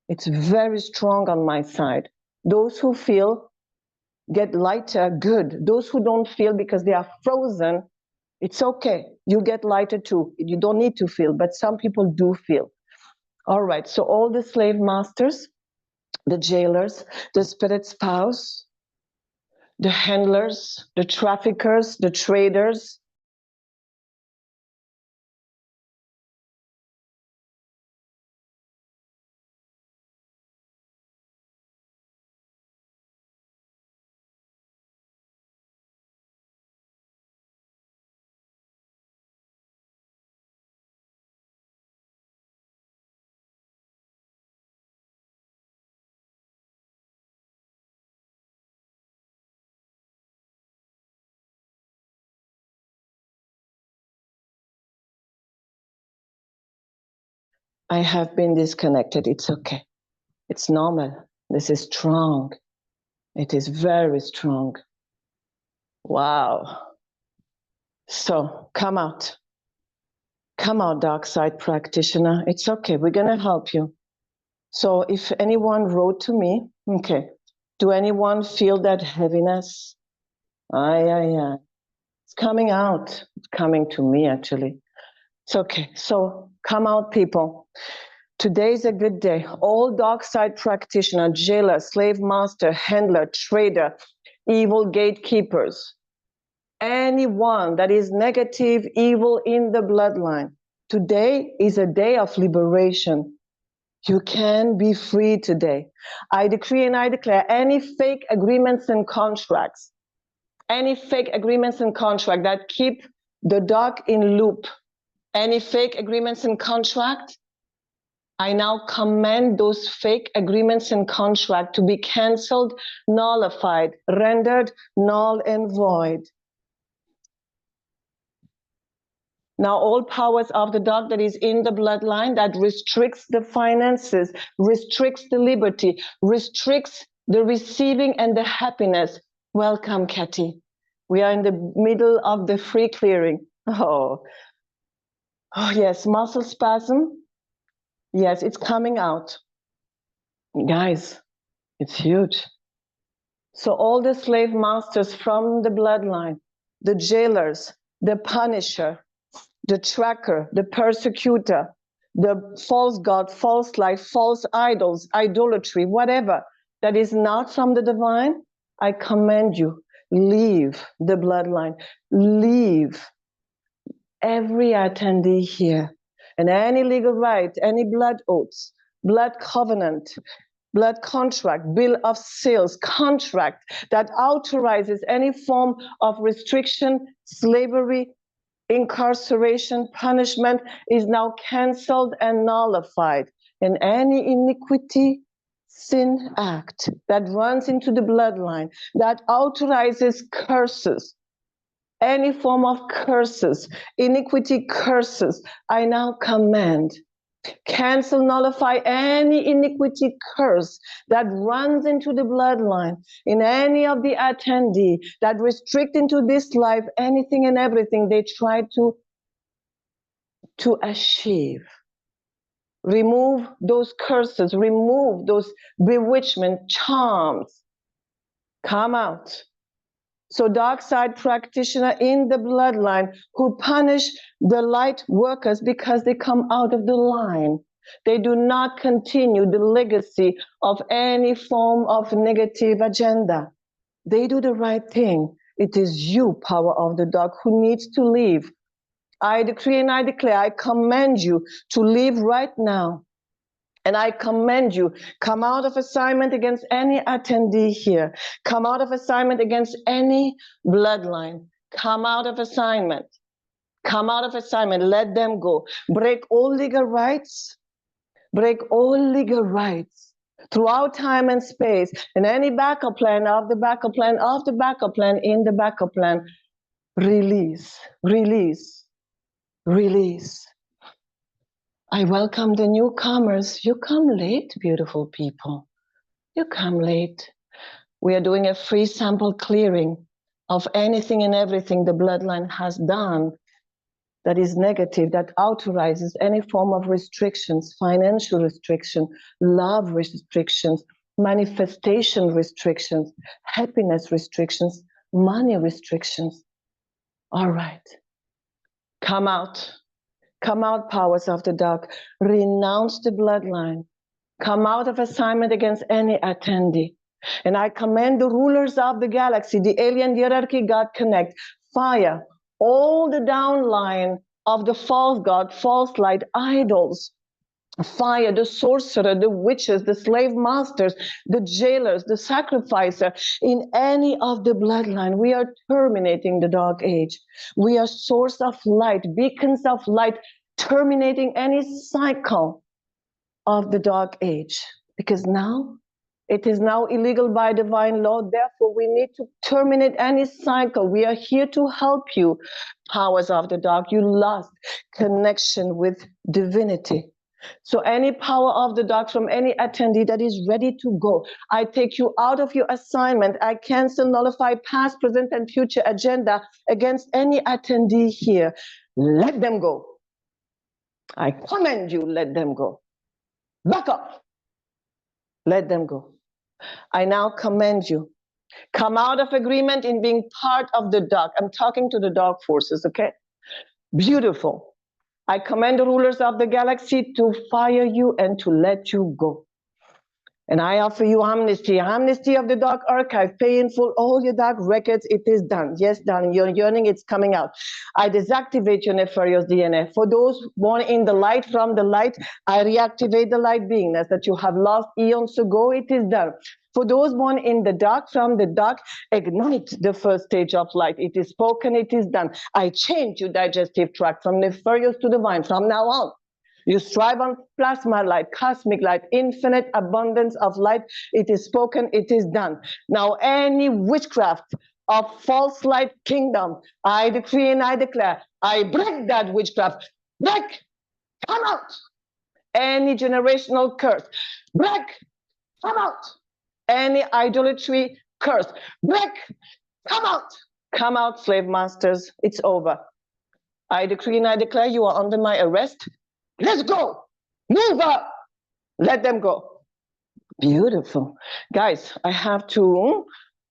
It's very strong on my side. Those who feel, get lighter, good. Those who don't feel because they are frozen, it's okay. You get lighter too. You don't need to feel, but some people do feel. All right, so all the slave masters, the jailers, the spirit spouse, the handlers, the traffickers, the traders, I have been disconnected. It's okay. It's normal. This is strong. It is very strong. Wow. So come out. Come out, dark side practitioner. It's okay. We're going to help you. So if anyone wrote to me, okay, do anyone feel that heaviness? Aye. It's coming out. It's coming to me, actually. It's okay. So come out, people. Today's a good day. All dark side practitioner, jailer, slave master, handler, trader, evil gatekeepers, anyone that is negative, evil in the bloodline. Today is a day of liberation. You can be free today. I decree and I declare any fake agreements and contracts, any fake agreements and contracts that keep the dark in loop, any fake agreements and contract, I now command those fake agreements and contract to be canceled, nullified, rendered null and void. Now, all powers of the dark that is in the bloodline that restricts the finances, restricts the liberty, restricts the receiving and the happiness. Welcome, Kathy. We are in the middle of the free clearing. Oh yes, muscle spasm. Yes, it's coming out. Guys, it's huge. So all the slave masters from the bloodline, the jailers, the punisher, the tracker, the persecutor, the false god, false life, false idols, idolatry, whatever that is not from the divine, I command you, leave the bloodline, leave every attendee here, and any legal right, any blood oaths, blood covenant, blood contract, bill of sales, contract that authorizes any form of restriction, slavery, incarceration, punishment is now canceled and nullified. And any iniquity, sin act that runs into the bloodline, that authorizes curses, any form of curses, iniquity curses, I now command, cancel, nullify any iniquity curse that runs into the bloodline in any of the attendee that restrict into this life anything and everything they try to achieve. Remove those curses, remove those bewitchment charms. Come out. So dark side practitioner in the bloodline who punish the light workers because they come out of the line. They do not continue the legacy of any form of negative agenda. They do the right thing. It is you, power of the dark, who needs to leave. I decree and I declare, I command you to leave right now. And I command you, come out of assignment against any attendee here. Come out of assignment against any bloodline. Come out of assignment. Come out of assignment. Let them go. Break all legal rights. Break all legal rights throughout time and space. And any backup plan of the backup plan of the backup plan in the backup plan. Release, release, release. I welcome the newcomers. You come late, beautiful people. You come late. We are doing a free sample clearing of anything and everything the bloodline has done that is negative, that authorizes any form of restrictions, financial restriction, love restrictions, manifestation restrictions, happiness restrictions, money restrictions. All right. Come out. Come out, powers of the dark. Renounce the bloodline. Come out of assignment against any attendee. And I command the rulers of the galaxy, the alien hierarchy, God connect, fire all the downline of the false god, false light, idols. Fire the sorcerer, the witches, the slave masters, the jailers, the sacrificer, in any of the bloodline. We are terminating the dark age. We are source of light, beacons of light, terminating any cycle of the dark age. Because now, it is now illegal by divine law. Therefore, we need to terminate any cycle. We are here to help you, powers of the dark. You lost connection with divinity. So any power of the dark from any attendee that is ready to go, I take you out of your assignment. I cancel, nullify past, present, and future agenda against any attendee here. Let them go. I command you, let them go. Back up. Let them go. I now command you, come out of agreement in being part of the dark. I'm talking to the dark forces, okay? Beautiful. I command the rulers of the galaxy to fire you and to let you go. And I offer you amnesty of the dark archive, pay in full all your dark records. It is done. Yes, darling, your yearning, it's coming out. I deactivate your nefarious DNA. For those born in the light, from the light, I reactivate the light beingness that you have lost eons ago. It is done. For those born in the dark, from the dark, ignite the first stage of light. It is spoken, it is done. I change your digestive tract from nefarious to divine from now on. You strive on plasma light, cosmic light, infinite abundance of light. It is spoken, it is done. Now, any witchcraft of false light kingdom, I decree and I declare, I break that witchcraft. Break, come out. Any generational curse, break, come out. Any idolatry curse, break, come out. Come out, slave masters, it's over. I decree and I declare you are under my arrest. Let's go. Move up. Let them go. Beautiful. Guys, I have to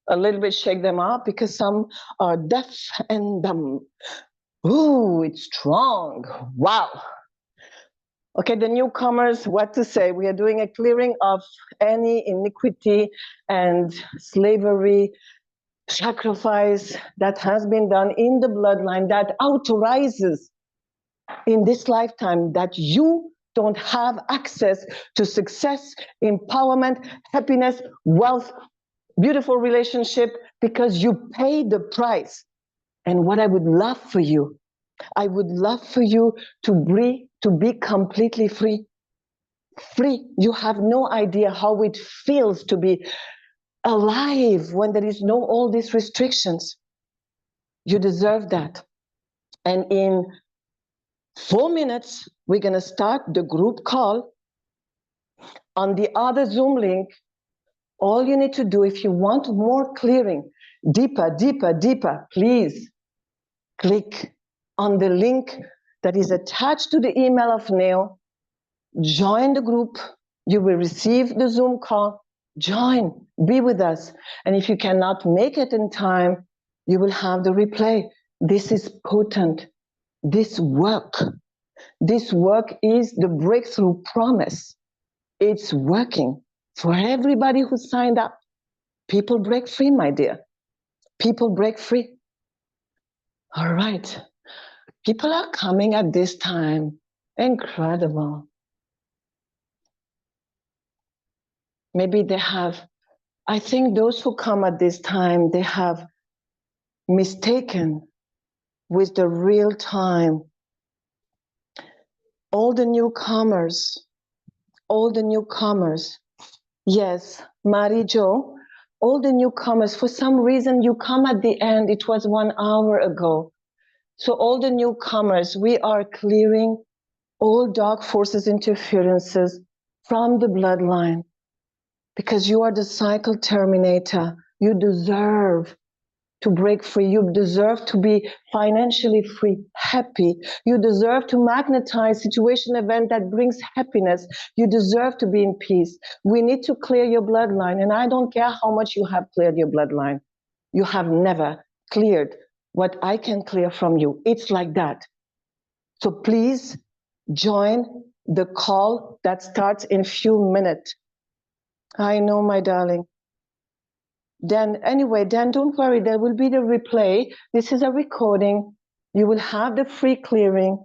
a little bit shake them up because some are deaf and dumb. Ooh, it's strong. Wow. Okay, the newcomers, what to say? We are doing a clearing of any iniquity and slavery, sacrifice that has been done in the bloodline that authorizes in this lifetime that you don't have access to success, empowerment, happiness, wealth, beautiful relationship because you paid the price. And what I would love for you, I would love for you to be completely free. Free. You have no idea how it feels to be alive when there is no all these restrictions. You deserve that. And in 4 minutes, we're going to start the group call. On the other Zoom link, all you need to do, if you want more clearing, deeper, deeper, deeper, please click on the link that is attached to the email of Neo. Join the group. You will receive the Zoom call. Join, be with us. And if you cannot make it in time, you will have the replay. This is potent. This work is the breakthrough promise. It's working for everybody who signed up. People break free, my dear. People break free. All right. People are coming at this time. Incredible. Maybe they have, I think those who come at this time, they have mistaken with the real time. All the newcomers, yes, Marie-Jo, all the newcomers, for some reason you come at the end, it was 1 hour ago. So all the newcomers, we are clearing all dark forces, interferences from the bloodline because you are the cycle terminator. You deserve to break free. You deserve to be financially free, happy. You deserve to magnetize situation event that brings happiness. You deserve to be in peace. We need to clear your bloodline. And I don't care how much you have cleared your bloodline. You have never cleared what I can clear from you. It's like that. So please join the call that starts in few minutes. I know, my darling. Dan, anyway, Dan, don't worry, there will be the replay. This is a recording. You will have the free clearing.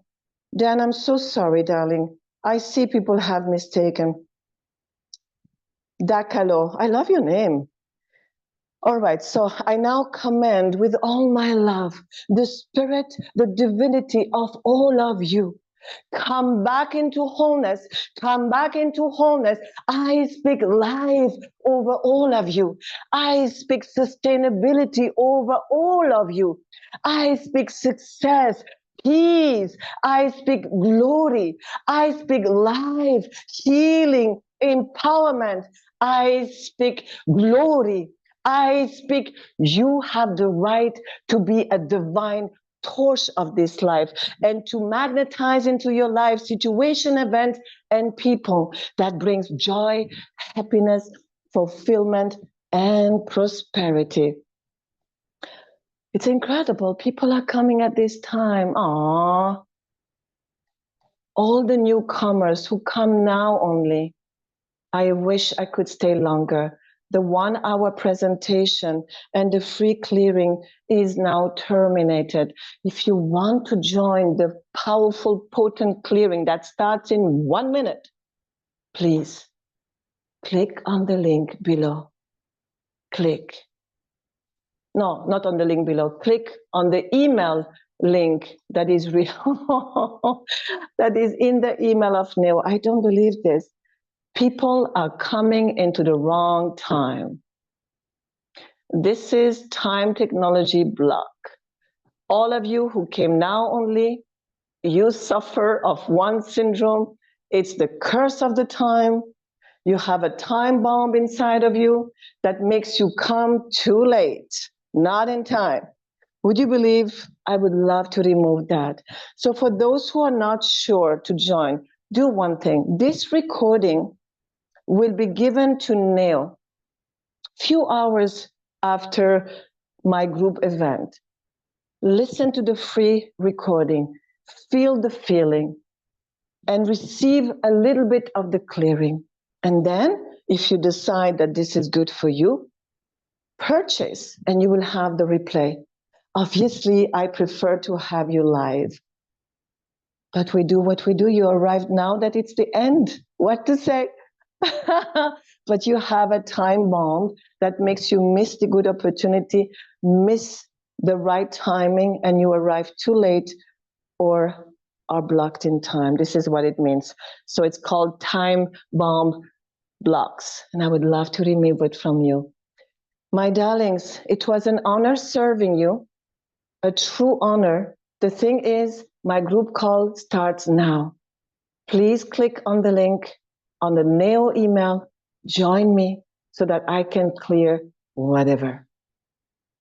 Dan, I'm so sorry, darling. I see people have mistaken. Dakalo, I love your name. All right, so I now command with all my love, the spirit, the divinity of all of you. Come back into wholeness. Come back into wholeness. I speak life over all of you. I speak sustainability over all of you. I speak success, peace. I speak glory. I speak life, healing, empowerment. I speak glory. I speak, you have the right to be a divine torch of this life and to magnetize into your life situation, event, and people that brings joy, happiness, fulfillment, and prosperity. It's incredible. People are coming at this time. Aww. All the newcomers who come now only. I wish I could stay longer. The 1 hour presentation and the free clearing is now terminated. If you want to join the powerful, potent clearing that starts in 1 minute, please click on the link below. Click. No, not on the link below. Click on the email link that is that is in the email of Neil. I don't believe this. People are coming into the wrong time. This is time technology block. All of you who came now only, you suffer of one syndrome. It's the curse of the time. You have a time bomb inside of you that makes you come too late, not in time. Would you believe I would love to remove that? So for those who are not sure to join, do one thing. This recording will be given to Neil few hours after my group event. Listen to the free recording, feel the feeling, and receive a little bit of the clearing. And then, if you decide that this is good for you, purchase and you will have the replay. Obviously, I prefer to have you live. But we do what we do. You arrived now that it's the end. What to say? But you have a time bomb that makes you miss the good opportunity, miss the right timing, and you arrive too late or are blocked in time. This is what it means. So it's called time bomb blocks, and I would love to remove it from you. My darlings, it was an honor serving you, a true honor. The thing is, my group call starts now. Please click on the link on the Neo email, join me so that I can clear whatever.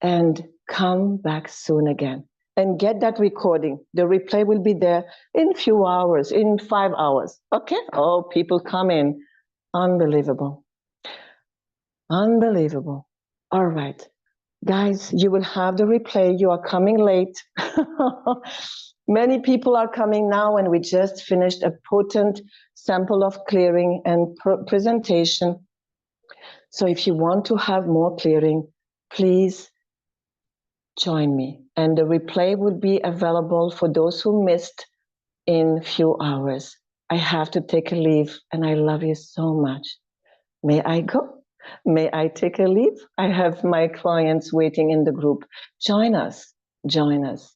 And come back soon again. And get that recording. The replay will be there in a few hours, in 5 hours. Okay? Oh, people come in. Unbelievable. Unbelievable. All right. Guys, you will have the replay. You are coming late. Many people are coming now, and we just finished a potent sample of clearing and presentation. So if you want to have more clearing, please join me. And the replay will be available for those who missed in few hours. I have to take a leave, and I love you so much. May I go? May I take a leave? I have my clients waiting in the group. Join us. Join us.